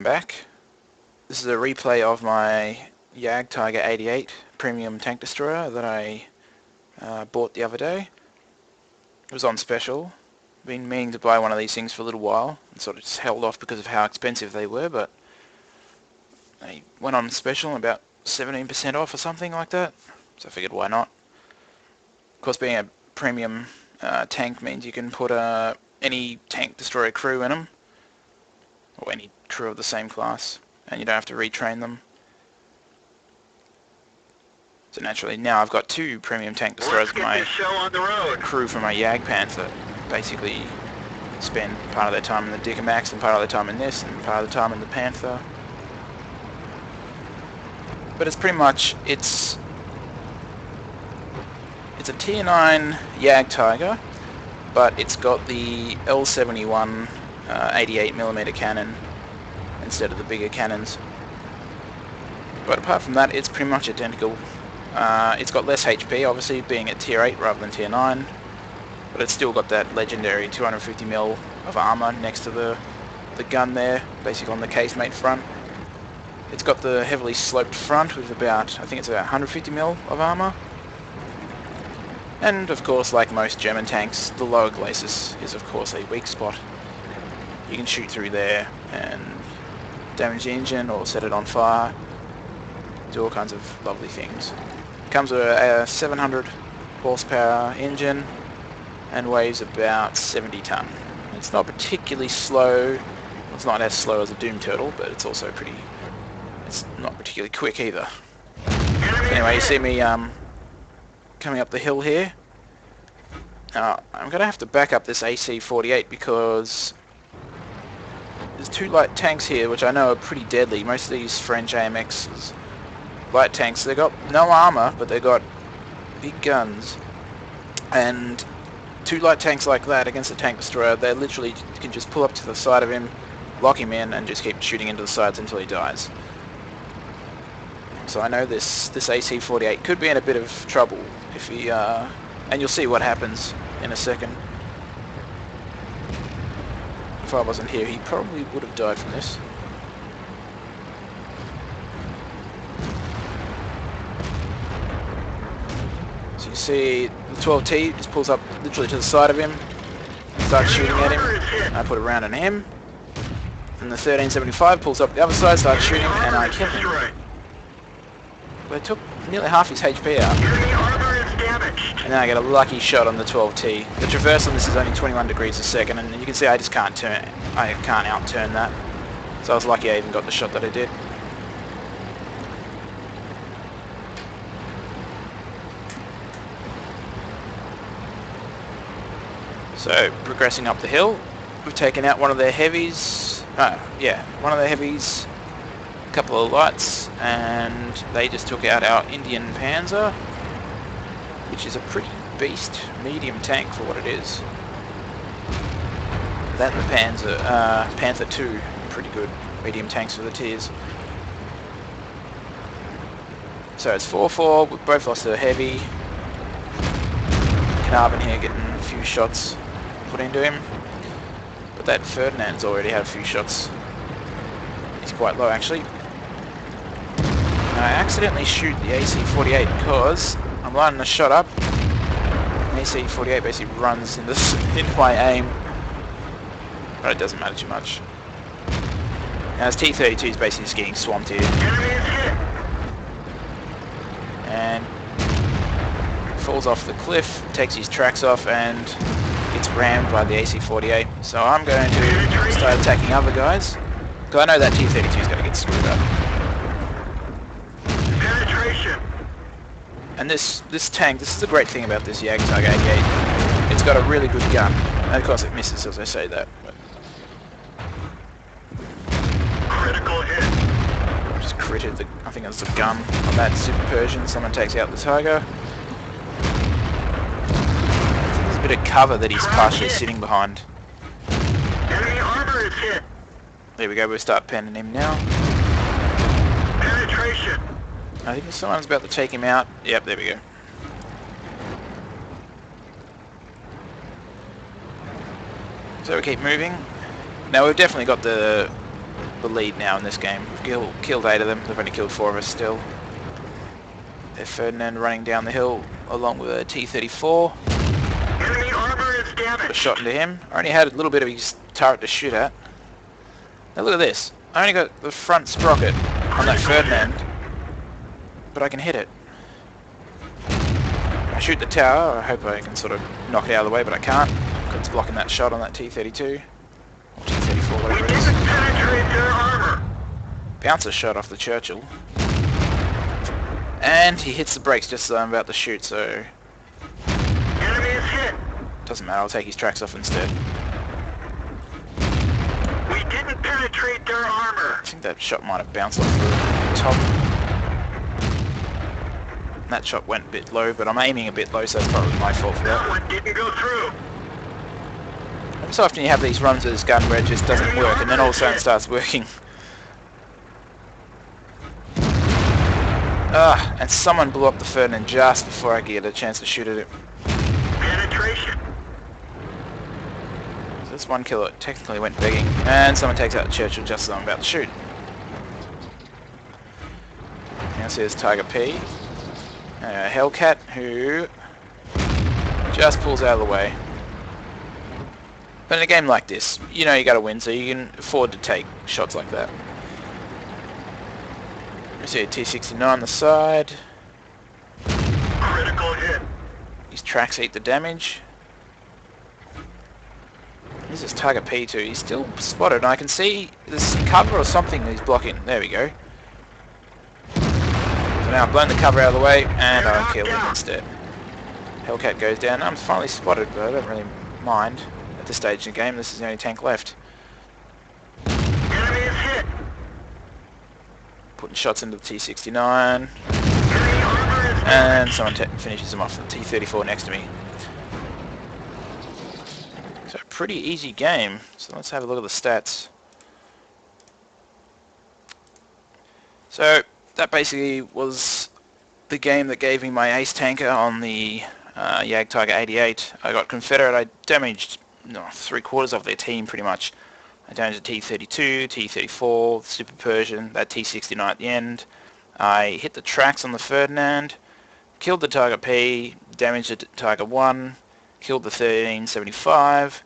Back. This is a replay of my JgTiger 88 premium tank destroyer that I bought the other day. It was on special. Been meaning to buy one of these things for a little while and sort of just held off because of how expensive they were, but they went on special about 17% off or something like that, so I figured why not. Of course, being a premium tank means you can put any tank destroyer crew in them, or any crew of the same class, and you don't have to retrain them. So naturally now I've got two premium tank destroyers in my crew for my Jag Panther. Basically spend part of their time in the Dicker Max and part of their time in this and part of the time in the Panther. But it's pretty much, it's a tier 9 JgTiger, but it's got the L71 88mm cannon instead of the bigger cannons. But apart from that, it's pretty much identical. It's got less HP, obviously, being at tier 8 rather than tier 9, but it's still got that legendary 250mm of armor next to the gun there, basically on the casemate front. It's got the heavily sloped front with about, I think it's about 150mm of armor. And of course, like most German tanks, the lower glacis is of course a weak spot. You can shoot through there and damage the engine or set it on fire, do all kinds of lovely things. Comes with a 700 horsepower engine and weighs about 70 ton. It's not particularly slow. It's not as slow as a Doom Turtle, but it's also it's not particularly quick either. Anyway, you see me coming up the hill here. I'm going to have to back up this AC-48 because there's two light tanks here which I know are pretty deadly. Most of these French AMXs, light tanks, they've got no armor, but they've got big guns. And two light tanks like that against a tank destroyer, they literally can just pull up to the side of him, lock him in, and just keep shooting into the sides until he dies. So I know this AC-48 could be in a bit of trouble if he, and you'll see what happens in a second. If I wasn't here, he probably would have died from this. So you see the 12T just pulls up literally to the side of him, starts shooting at him. I put a round on him. And the 1375 pulls up the other side, starts shooting, and I kill him. But it took nearly half his HP out. And then I get a lucky shot on the 12T. The traverse on this is only 21 degrees a second, and you can see I just can't outturn that. So I was lucky I even got the shot that I did. So, progressing up the hill, we've taken out one of their heavies. One of their heavies, a couple of lights, and they just took out our Indian Panzer, which is a pretty beast medium tank for what it is. That and the Panther 2, pretty good medium tanks for the tiers. So it's 4-4, we've both lost a heavy. Carbon here getting a few shots put into him. But that Ferdinand's already had a few shots. He's quite low actually. And I accidentally shoot the AC-48 because I'm lining a shot up. AC-48 basically runs into my aim. But it doesn't matter too much. Now his T-32 is basically just getting swamped here. And falls off the cliff, takes his tracks off, and gets rammed by the AC-48. So I'm going to start attacking other guys, because I know that T-32 is going to get screwed up. Penetration. And this tank, this is the great thing about this JgTiger 88. It's got a really good gun. And of course it misses as I say that. But Critical hit. just critted the, I think it was the gun on that Super Persian. Someone takes out the Tiger. There's a bit of cover that he's partially sitting behind. Enemy armor is hit. There we go, we'll start penning him now. Penetration. I think someone's about to take him out. Yep, there we go. So we keep moving. Now we've definitely got the the lead now in this game. We've killed 8 of them. They've only killed 4 of us still. There's Ferdinand running down the hill along with a T-34. Enemy armor is Put a damaged. shot into him. I only had a little bit of his turret to shoot at. Now look at this. I only got the front sprocket on that Ferdinand, but I can hit it. I shoot the tower. I hope I can sort of knock it out of the way, but I can't. It's blocking that shot on that T-32. Or T-34, We whatever it is. didn't penetrate their armor. Bouncer shot off the Churchill. And he hits the brakes just as I'm about to shoot, so Enemy is hit. doesn't matter, I'll take his tracks off instead. We didn't penetrate their armor. I think that shot might have bounced off the top. That shot went a bit low, but I'm aiming a bit low, so that's probably my fault for That that. one didn't go through. Every so often you have these runs with this gun where it just doesn't work, and then all of a sudden it starts working. And someone blew up the Ferdinand just before I could get a chance to shoot at it. Penetration. So this one killer technically went begging, and someone takes out the Churchill just as I'm about to shoot. Now there's Tiger P. Hellcat, who just pulls out of the way. But in a game like this, you know you gotta win, so you can afford to take shots like that. You see a T-69 on the side. Critical hit. His tracks eat the damage. This is Tiger P2. He's still spotted, and I can see there's some cover or something that he's blocking. There we go. So now I've blown the cover out of the way, and I'll kill him instead. Hellcat goes down. I'm finally spotted, but I don't really mind at this stage in the game. This is the only tank left. Enemy is hit. Putting shots into the T-69, Enemy armor is and someone finishes him off with the T-34 next to me. So pretty easy game. So let's have a look at the stats. So that basically was the game that gave me my ace tanker on the JgTiger 88. I got Confederate. I damaged 3/4 of their team pretty much. I damaged the T-32, T-34, Super Persian, that T-69 at the end. I hit the tracks on the Ferdinand, killed the Tiger P, damaged the Tiger 1, killed the 1375,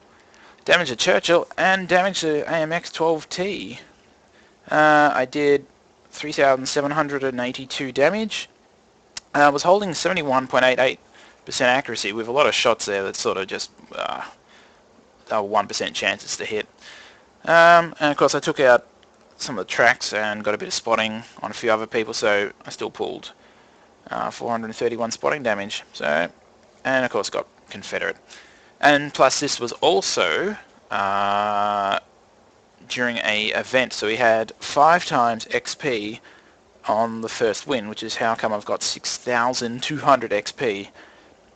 damaged the Churchill, and damaged the AMX 12T. I did 3,782 damage. I was holding 71.88% accuracy with a lot of shots there that sort of just they were 1% chances to hit. And of course I took out some of the tracks and got a bit of spotting on a few other people, so I still pulled 431 spotting damage. So, and of course got Confederate. And plus this was also during a event, so we had 5 times XP on the first win, which is how come I've got 6,200 XP.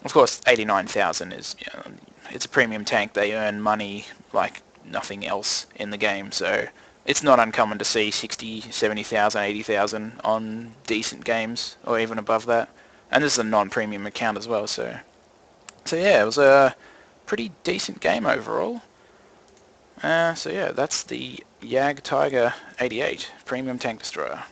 Of course 89,000 is, you know, it's a premium tank. They earn money like nothing else in the game, so it's not uncommon to see 60, 70,000, 80,000 on decent games, or even above that. And this is a non-premium account as well, so yeah, it was a pretty decent game overall. So yeah, that's the JgTiger 88 Premium Tank Destroyer.